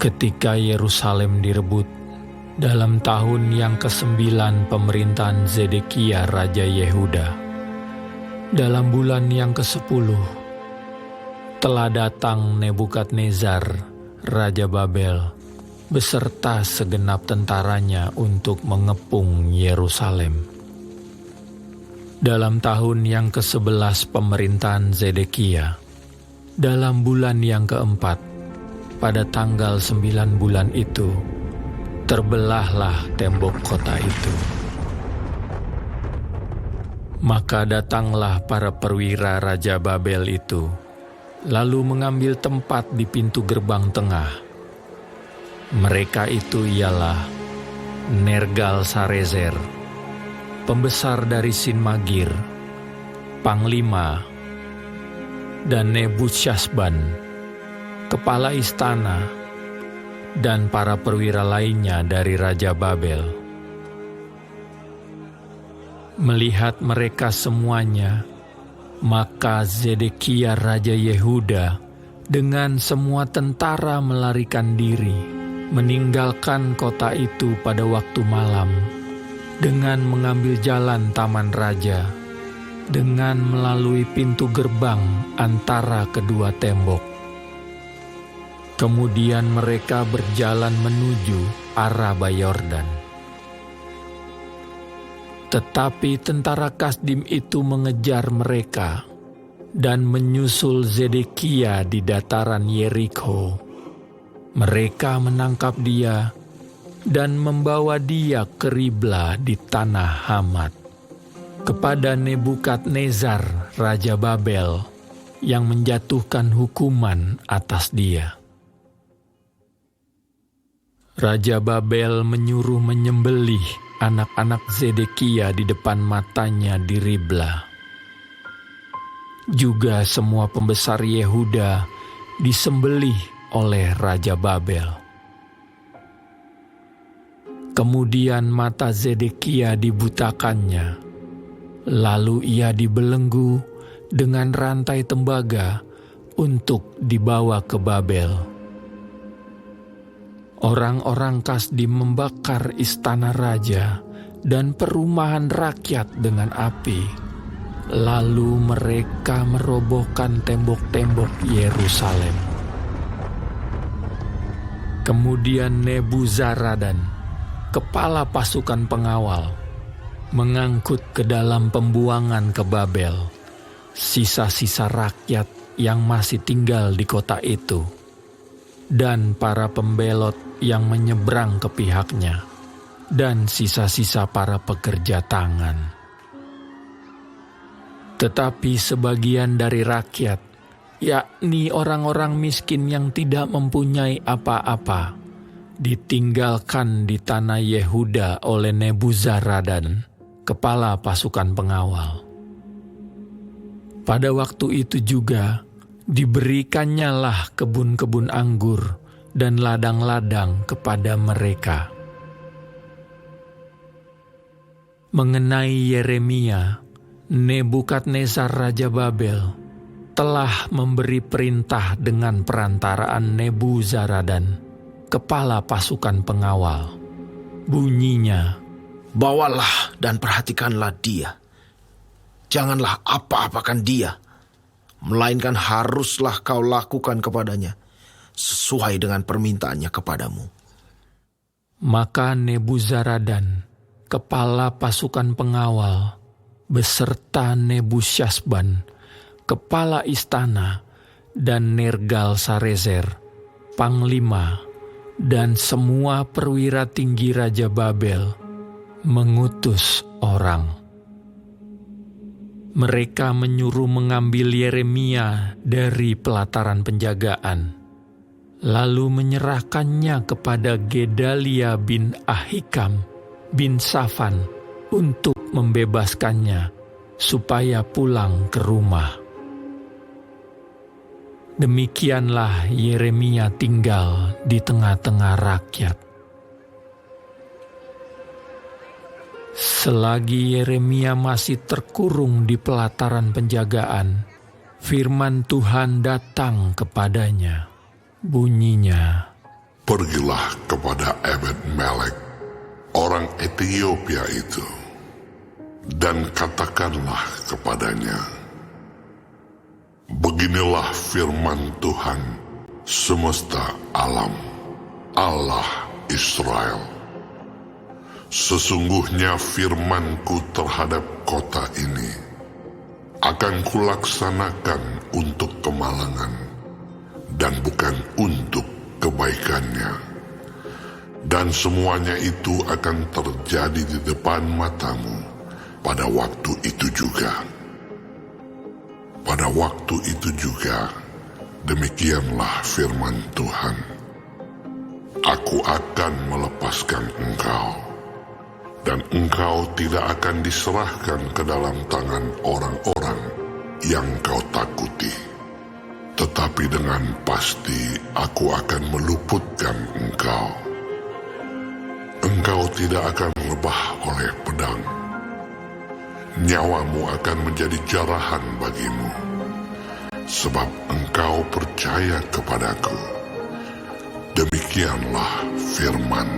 Ketika Yerusalem direbut dalam tahun yang ke-9 pemerintahan Zedekia Raja Yehuda, dalam bulan yang ke-10, telah datang Nebukadnezar Raja Babel beserta segenap tentaranya untuk mengepung Yerusalem. Dalam tahun yang ke-11 pemerintahan Zedekia, dalam bulan yang ke-4, pada tanggal 9 bulan itu, terbelahlah tembok kota itu. Maka datanglah para perwira Raja Babel itu, lalu mengambil tempat di pintu gerbang tengah. Mereka itu ialah Nergal-Sarezer, pembesar dari Sinmagir, panglima, dan Nebusyazban, kepala istana, dan para perwira lainnya dari Raja Babel. Melihat mereka semuanya, maka Zedekia Raja Yehuda dengan semua tentara melarikan diri, meninggalkan kota itu pada waktu malam, dengan mengambil jalan Taman Raja, dengan melalui pintu gerbang antara kedua tembok. Kemudian mereka berjalan menuju Araba Yordan. Tetapi tentara Kasdim itu mengejar mereka dan menyusul Zedekia di dataran Yerikho. Mereka menangkap dia dan membawa dia ke Ribla di tanah Hamat, kepada Nebukadnezar Raja Babel yang menjatuhkan hukuman atas dia. Raja Babel menyuruh menyembelih anak-anak Zedekia di depan matanya di Ribla. Juga semua pembesar Yehuda disembelih oleh Raja Babel. Kemudian mata Zedekia dibutakannya, lalu ia dibelenggu dengan rantai tembaga untuk dibawa ke Babel. Orang-orang Kasdim membakar istana raja dan perumahan rakyat dengan api. Lalu mereka merobohkan tembok-tembok Yerusalem. Kemudian Nebuzaradan, kepala pasukan pengawal, mengangkut ke dalam pembuangan ke Babel sisa-sisa rakyat yang masih tinggal di kota itu, dan para pembelot yang menyeberang ke pihaknya, dan sisa-sisa para pekerja tangan. Tetapi sebagian dari rakyat, yakni orang-orang miskin yang tidak mempunyai apa-apa, ditinggalkan di tanah Yehuda oleh Nebuzaradan, kepala pasukan pengawal. Pada waktu itu juga, diberikannya lah kebun-kebun anggur dan ladang-ladang kepada mereka. Mengenai Yeremia, Nebukadnezar Raja Babel telah memberi perintah dengan perantaraan Nebuzaradan, kepala pasukan pengawal. Bunyinya, "Bawalah dan perhatikanlah dia. Janganlah apa-apakan dia, melainkan haruslah kau lakukan kepadanya sesuai dengan permintaannya kepadamu." Maka Nebuzaradan, kepala pasukan pengawal, beserta Nebusyazban, kepala istana, dan Nergal-Sarezer, panglima, dan semua perwira tinggi Raja Babel, mengutus orang. Mereka menyuruh mengambil Yeremia dari pelataran penjagaan, lalu menyerahkannya kepada Gedalia bin Ahikam bin Safan untuk membebaskannya supaya pulang ke rumah. Demikianlah Yeremia tinggal di tengah-tengah rakyat. Selagi Yeremia masih terkurung di pelataran penjagaan, firman Tuhan datang kepadanya. Bunyinya, Pergilah kepada Ebed-Melek, orang Ethiopia itu, dan katakanlah kepadanya, beginilah firman Tuhan semesta alam, Allah Israel. Sesungguhnya firman-Ku terhadap kota ini akan kulaksanakan untuk kemalangan dan bukan untuk kebaikannya. Dan semuanya itu akan terjadi di depan matamu pada waktu itu juga. Pada waktu itu juga, demikianlah firman Tuhan. Aku akan melepaskan engkau, dan engkau tidak akan diserahkan ke dalam tangan orang-orang yang kau takuti. Tetapi dengan pasti aku akan meluputkan engkau. Engkau tidak akan rebah oleh pedang. Nyawamu akan menjadi jarahan bagimu, sebab engkau percaya kepadaku. Demikianlah firman